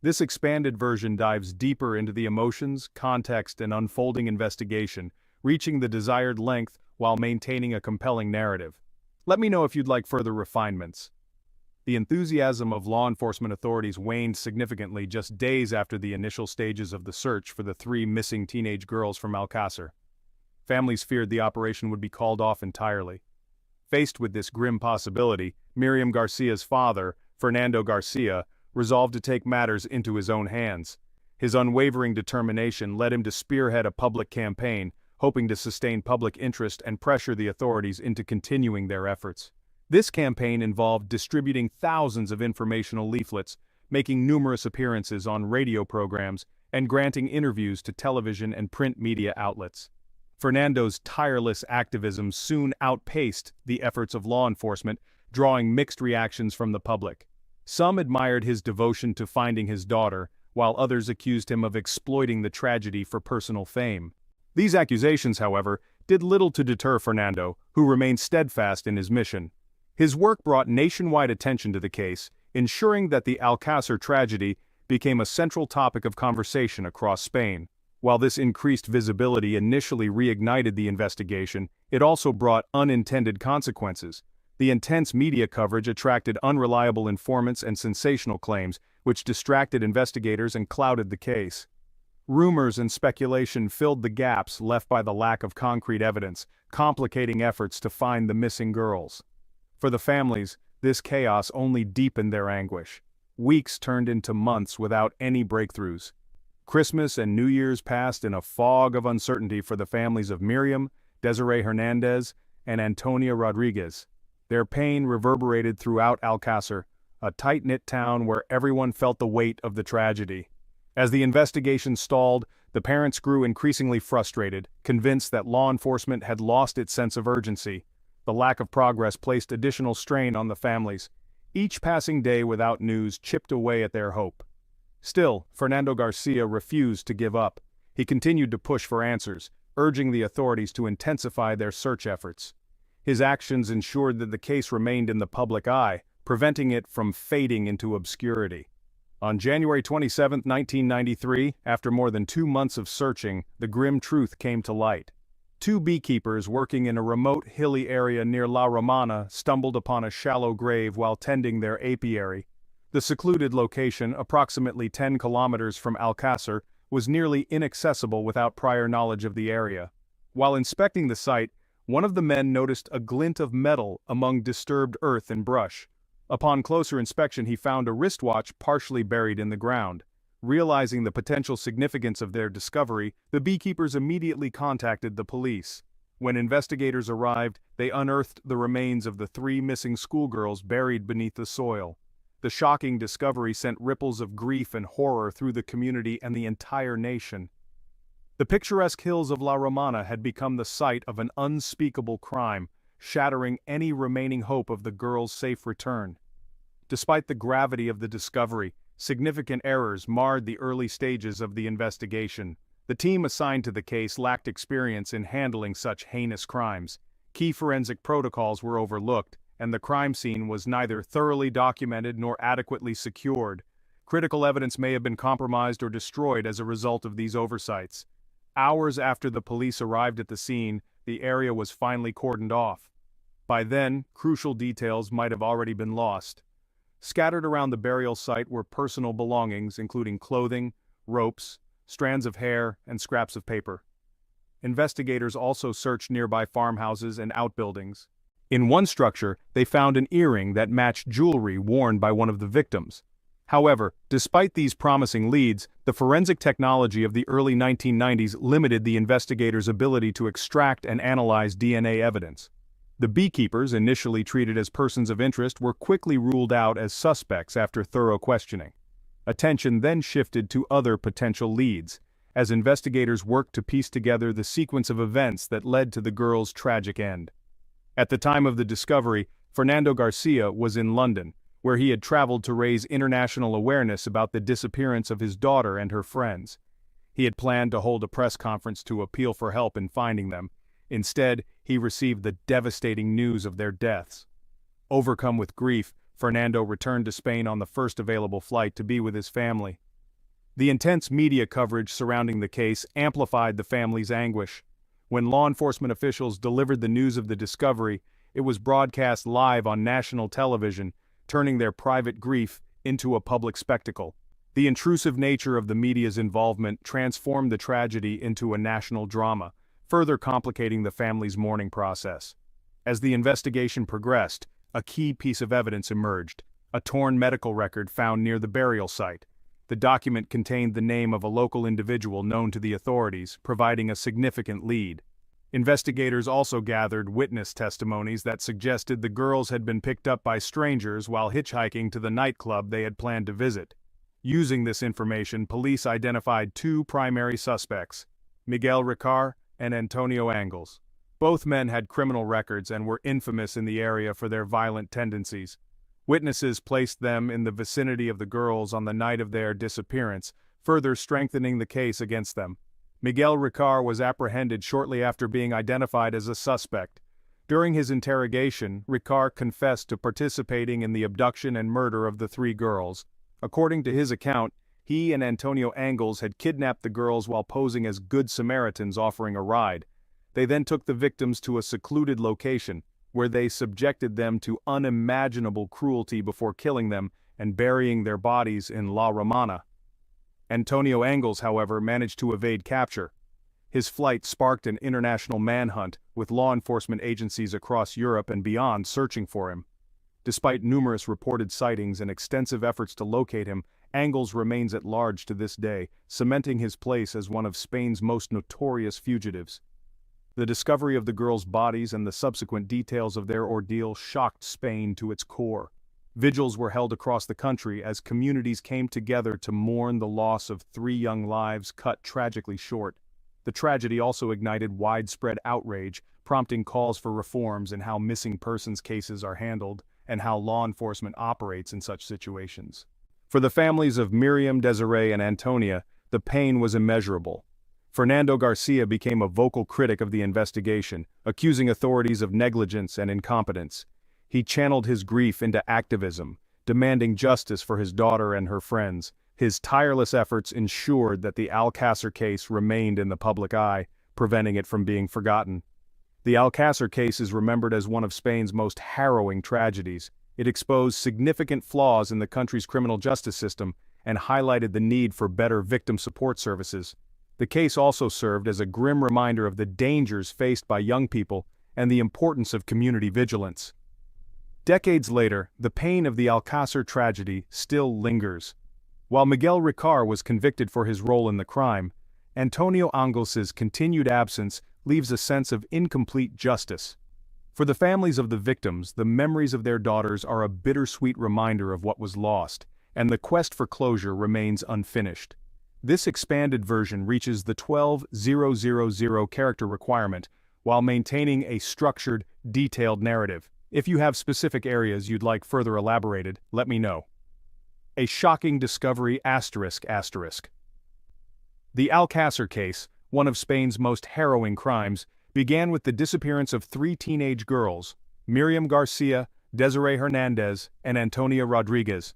This expanded version dives deeper into the emotions, context, and unfolding investigation, reaching the desired length while maintaining a compelling narrative. Let me know if you'd like further refinements. The enthusiasm of law enforcement authorities waned significantly just days after the initial stages of the search for the 3 missing teenage girls from Alcácer. Families feared the operation would be called off entirely. Faced with this grim possibility, Miriam Garcia's father, Fernando Garcia, resolved to take matters into his own hands. His unwavering determination led him to spearhead a public campaign, hoping to sustain public interest and pressure the authorities into continuing their efforts. This campaign involved distributing thousands of informational leaflets, making numerous appearances on radio programs, and granting interviews to television and print media outlets. Fernando's tireless activism soon outpaced the efforts of law enforcement, drawing mixed reactions from the public. Some admired his devotion to finding his daughter, while others accused him of exploiting the tragedy for personal fame. These accusations, however, did little to deter Fernando, who remained steadfast in his mission. His work brought nationwide attention to the case, ensuring that the Alcácer tragedy became a central topic of conversation across Spain. While this increased visibility initially reignited the investigation, it also brought unintended consequences. The intense media coverage attracted unreliable informants and sensational claims, which distracted investigators and clouded the case. Rumors and speculation filled the gaps left by the lack of concrete evidence, complicating efforts to find the missing girls. For the families, this chaos only deepened their anguish. Weeks turned into months without any breakthroughs. Christmas and New Year's passed in a fog of uncertainty for the families of Miriam, Desiree Hernandez, and Antonia Rodriguez. Their pain reverberated throughout Alcácer, a tight-knit town where everyone felt the weight of the tragedy. As the investigation stalled, the parents grew increasingly frustrated, convinced that law enforcement had lost its sense of urgency. The lack of progress placed additional strain on the families. Each passing day without news chipped away at their hope. Still, Fernando Garcia refused to give up. He continued to push for answers, urging the authorities to intensify their search efforts. His actions ensured that the case remained in the public eye, preventing it from fading into obscurity. On January 27, 1993, after more than 2 months of searching, the grim truth came to light. 2 beekeepers working in a remote hilly area near La Romana stumbled upon a shallow grave while tending their apiary. The secluded location, approximately 10 kilometers from Alcácer, was nearly inaccessible without prior knowledge of the area. While inspecting the site, one of the men noticed a glint of metal among disturbed earth and brush. Upon closer inspection, he found a wristwatch partially buried in the ground. Realizing the potential significance of their discovery, the beekeepers immediately contacted the police. When investigators arrived, they unearthed the remains of the 3 missing schoolgirls buried beneath the soil. The shocking discovery sent ripples of grief and horror through the community and the entire nation. The picturesque hills of La Romana had become the site of an unspeakable crime, shattering any remaining hope of the girls' safe return. Despite the gravity of the discovery, significant errors marred the early stages of the investigation. The team assigned to the case lacked experience in handling such heinous crimes. Key forensic protocols were overlooked, and the crime scene was neither thoroughly documented nor adequately secured. Critical evidence may have been compromised or destroyed as a result of these oversights. Hours after the police arrived at the scene, the area was finally cordoned off. By then, crucial details might have already been lost. Scattered around the burial site were personal belongings, including clothing, ropes, strands of hair, and scraps of paper. Investigators also searched nearby farmhouses and outbuildings. In one structure, they found an earring that matched jewelry worn by one of the victims. However, despite these promising leads, the forensic technology of the early 1990s limited the investigators' ability to extract and analyze DNA evidence. The beekeepers, initially treated as persons of interest, were quickly ruled out as suspects after thorough questioning. Attention then shifted to other potential leads, as investigators worked to piece together the sequence of events that led to the girls' tragic end. At the time of the discovery, Fernando Garcia was in London, where he had traveled to raise international awareness about the disappearance of his daughter and her friends. He had planned to hold a press conference to appeal for help in finding them. Instead, he received the devastating news of their deaths. Overcome with grief, Fernando returned to Spain on the first available flight to be with his family. The intense media coverage surrounding the case amplified the family's anguish. When law enforcement officials delivered the news of the discovery, it was broadcast live on national television, turning their private grief into a public spectacle. The intrusive nature of the media's involvement transformed the tragedy into a national drama, further complicating the family's mourning process. As the investigation progressed, a key piece of evidence emerged: a torn medical record found near the burial site. The document contained the name of a local individual known to the authorities, providing a significant lead. Investigators also gathered witness testimonies that suggested the girls had been picked up by strangers while hitchhiking to the nightclub they had planned to visit. Using this information, police identified two primary suspects: Miguel Ricard and Antonio Angles. Both men had criminal records and were infamous in the area for their violent tendencies. Witnesses placed them in the vicinity of the girls on the night of their disappearance, further strengthening the case against them. Miguel Ricard was apprehended shortly after being identified as a suspect. During his interrogation, Ricard confessed to participating in the abduction and murder of the three girls. According to his account, he and Antonio Angles had kidnapped the girls while posing as good Samaritans offering a ride. They then took the victims to a secluded location, where they subjected them to unimaginable cruelty before killing them and burying their bodies in La Romana. Antonio Angles, however, managed to evade capture. His flight sparked an international manhunt, with law enforcement agencies across Europe and beyond searching for him. Despite numerous reported sightings and extensive efforts to locate him, Angles remains at large to this day, cementing his place as one of Spain's most notorious fugitives. The discovery of the girls' bodies and the subsequent details of their ordeal shocked Spain to its core. Vigils were held across the country as communities came together to mourn the loss of three young lives cut tragically short. The tragedy also ignited widespread outrage, prompting calls for reforms in how missing persons cases are handled and how law enforcement operates in such situations. For the families of Miriam, Desiree, and Antonia, the pain was immeasurable. Fernando Garcia became a vocal critic of the investigation, accusing authorities of negligence and incompetence. He channeled his grief into activism, demanding justice for his daughter and her friends. His tireless efforts ensured that the Alcácer case remained in the public eye, preventing it from being forgotten. The Alcácer case is remembered as one of Spain's most harrowing tragedies. It exposed significant flaws in the country's criminal justice system and highlighted the need for better victim support services. The case also served as a grim reminder of the dangers faced by young people and the importance of community vigilance. Decades later, the pain of the Alcácer tragedy still lingers. While Miguel Ricard was convicted for his role in the crime, Antonio Angles' continued absence leaves a sense of incomplete justice. For the families of the victims, the memories of their daughters are a bittersweet reminder of what was lost, and the quest for closure remains unfinished. This expanded version reaches the 12,000 character requirement while maintaining a structured, detailed narrative. If you have specific areas you'd like further elaborated, let me know. A shocking discovery ***. The Alcácer case, one of Spain's most harrowing crimes, began with the disappearance of three teenage girls, Miriam Garcia, Desiree Hernandez, and Antonia Rodriguez.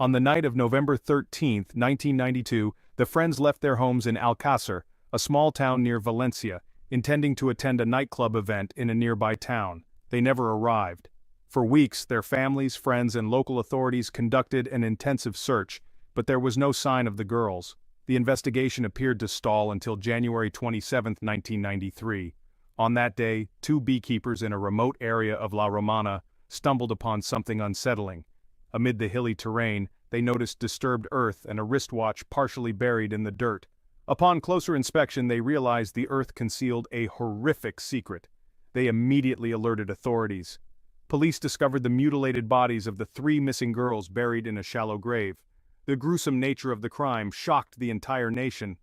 On the night of November 13, 1992, the friends left their homes in Alcácer, a small town near Valencia, intending to attend a nightclub event in a nearby town. They never arrived. For weeks, their families, friends, and local authorities conducted an intensive search, but there was no sign of the girls. The investigation appeared to stall until January 27, 1993. On that day, two beekeepers in a remote area of La Romana stumbled upon something unsettling. Amid the hilly terrain, they noticed disturbed earth and a wristwatch partially buried in the dirt. Upon closer inspection, they realized the earth concealed a horrific secret. They immediately alerted authorities. Police discovered the mutilated bodies of the three missing girls buried in a shallow grave. The gruesome nature of the crime shocked the entire nation.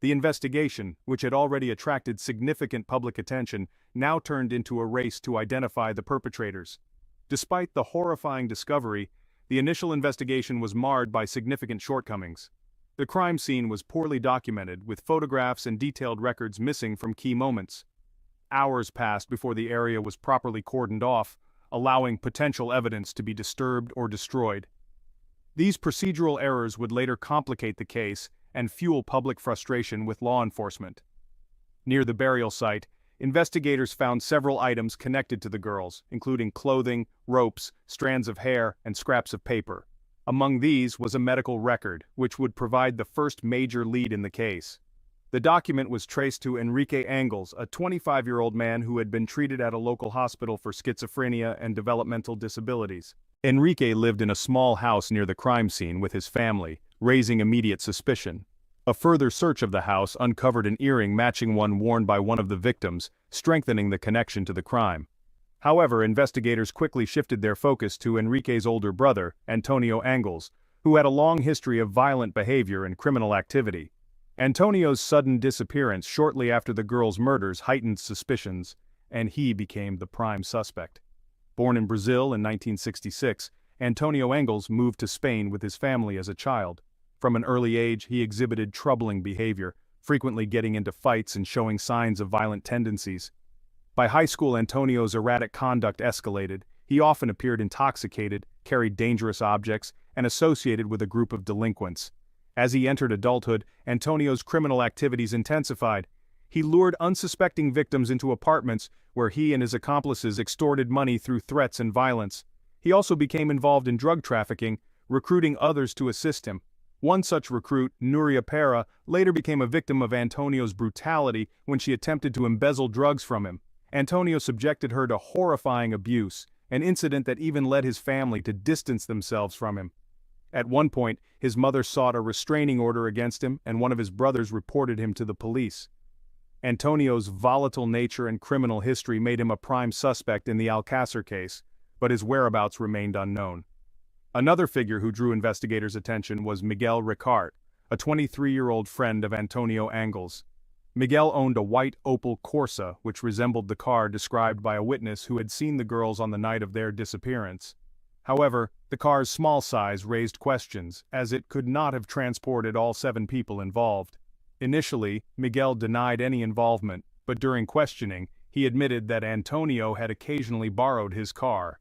The investigation, which had already attracted significant public attention, now turned into a race to identify the perpetrators. Despite the horrifying discovery, the initial investigation was marred by significant shortcomings. The crime scene was poorly documented, with photographs and detailed records missing from key moments. Hours passed before the area was properly cordoned off, allowing potential evidence to be disturbed or destroyed. These procedural errors would later complicate the case and fuel public frustration with law enforcement. Near the burial site, investigators found several items connected to the girls, including clothing, ropes, strands of hair, and scraps of paper. Among these was a medical record, which would provide the first major lead in the case. The document was traced to Enrique Angles, a 25-year-old man who had been treated at a local hospital for schizophrenia and developmental disabilities. Enrique lived in a small house near the crime scene with his family, raising immediate suspicion. A further search of the house uncovered an earring matching one worn by one of the victims, strengthening the connection to the crime. However, investigators quickly shifted their focus to Enrique's older brother, Antonio Angles, who had a long history of violent behavior and criminal activity. Antonio's sudden disappearance shortly after the girls' murders heightened suspicions, and he became the prime suspect. Born in Brazil in 1966, Antonio Angles moved to Spain with his family as a child. From an early age, he exhibited troubling behavior, frequently getting into fights and showing signs of violent tendencies. By high school, Antonio's erratic conduct escalated. He often appeared intoxicated, carried dangerous objects, and associated with a group of delinquents. As he entered adulthood, Antonio's criminal activities intensified. He lured unsuspecting victims into apartments where he and his accomplices extorted money through threats and violence. He also became involved in drug trafficking, recruiting others to assist him. One such recruit, Nuria Pera, later became a victim of Antonio's brutality when she attempted to embezzle drugs from him. Antonio subjected her to horrifying abuse, an incident that even led his family to distance themselves from him. At one point, his mother sought a restraining order against him, and one of his brothers reported him to the police. Antonio's volatile nature and criminal history made him a prime suspect in the Alcácer case, but his whereabouts remained unknown. Another figure who drew investigators' attention was Miguel Ricart, a 23-year-old friend of Antonio Angles. Miguel owned a white Opel Corsa which resembled the car described by a witness who had seen the girls on the night of their disappearance. However, the car's small size raised questions, as it could not have transported all 7 people involved. Initially, Miguel denied any involvement, but during questioning, he admitted that Antonio had occasionally borrowed his car.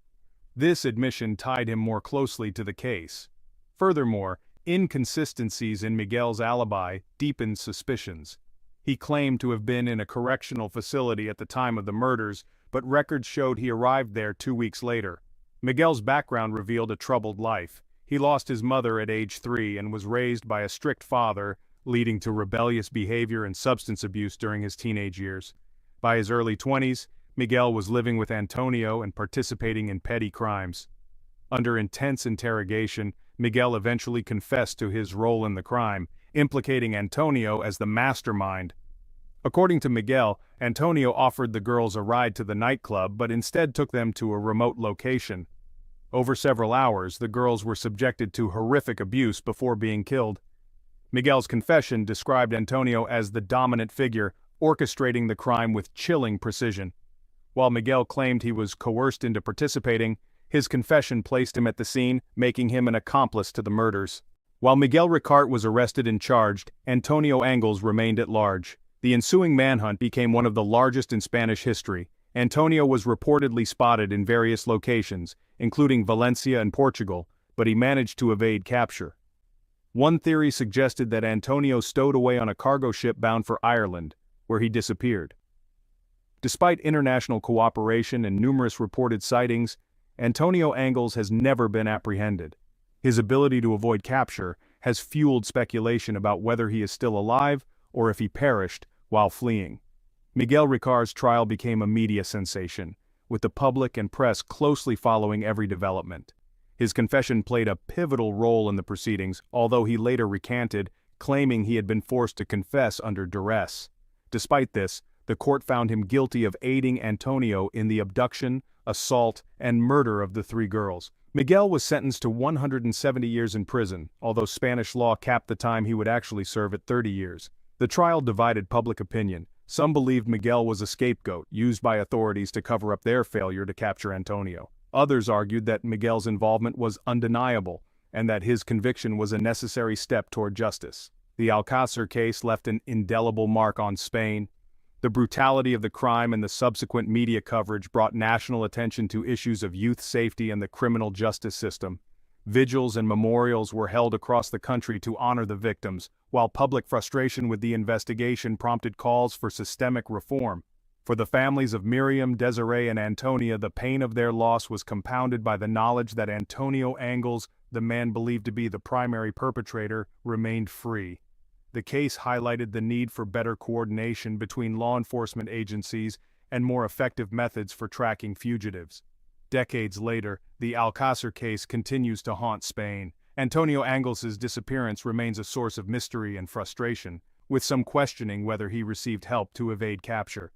This admission tied him more closely to the case. Furthermore, inconsistencies in Miguel's alibi deepened suspicions. He claimed to have been in a correctional facility at the time of the murders, but records showed he arrived there 2 weeks later. Miguel's background revealed a troubled life. He lost his mother at age 3 and was raised by a strict father, leading to rebellious behavior and substance abuse during his teenage years. By his early 20s, Miguel was living with Antonio and participating in petty crimes. Under intense interrogation, Miguel eventually confessed to his role in the crime, implicating Antonio as the mastermind. According to Miguel, Antonio offered the girls a ride to the nightclub but instead took them to a remote location. Over several hours, the girls were subjected to horrific abuse before being killed. Miguel's confession described Antonio as the dominant figure, orchestrating the crime with chilling precision. While Miguel claimed he was coerced into participating, his confession placed him at the scene, making him an accomplice to the murders. While Miguel Ricart was arrested and charged, Antonio Angles remained at large. The ensuing manhunt became one of the largest in Spanish history. Antonio was reportedly spotted in various locations, including Valencia and Portugal, but he managed to evade capture. One theory suggested that Antonio stowed away on a cargo ship bound for Ireland, where he disappeared. Despite international cooperation and numerous reported sightings, Antonio Angles has never been apprehended. His ability to avoid capture has fueled speculation about whether he is still alive or if he perished while fleeing. Miguel Ricart's trial became a media sensation, with the public and press closely following every development. His confession played a pivotal role in the proceedings, although he later recanted, claiming he had been forced to confess under duress. Despite this, the court found him guilty of aiding Antonio in the abduction, assault, and murder of the 3 girls. Miguel was sentenced to 170 years in prison, although Spanish law capped the time he would actually serve at 30 years. The trial divided public opinion. Some believed Miguel was a scapegoat, used by authorities to cover up their failure to capture Antonio. Others argued that Miguel's involvement was undeniable, and that his conviction was a necessary step toward justice. The Alcácer case left an indelible mark on Spain. The brutality of the crime and the subsequent media coverage brought national attention to issues of youth safety and the criminal justice system. Vigils and memorials were held across the country to honor the victims, while public frustration with the investigation prompted calls for systemic reform. For the families of Miriam, Desiree, and Antonia, the pain of their loss was compounded by the knowledge that Antonio Angles, the man believed to be the primary perpetrator, remained free. The case highlighted the need for better coordination between law enforcement agencies and more effective methods for tracking fugitives. Decades later, the Alcácer case continues to haunt Spain. Antonio Angles' disappearance remains a source of mystery and frustration, with some questioning whether he received help to evade capture.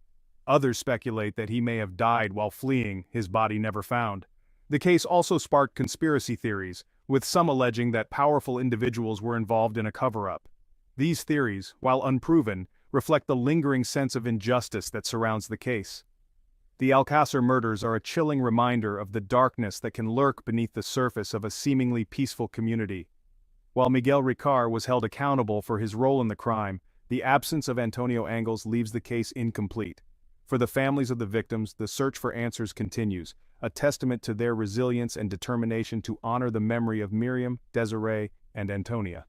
Others speculate that he may have died while fleeing, his body never found. The case also sparked conspiracy theories, with some alleging that powerful individuals were involved in a cover-up. These theories, while unproven, reflect the lingering sense of injustice that surrounds the case. The Alcácer murders are a chilling reminder of the darkness that can lurk beneath the surface of a seemingly peaceful community. While Miguel Ricard was held accountable for his role in the crime, the absence of Antonio Angles leaves the case incomplete. For the families of the victims, the search for answers continues, a testament to their resilience and determination to honor the memory of Miriam, Desiree, and Antonia.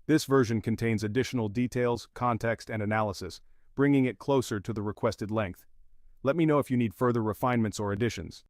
This version contains additional details, context, and analysis, bringing it closer to the requested length. Let me know if you need further refinements or additions.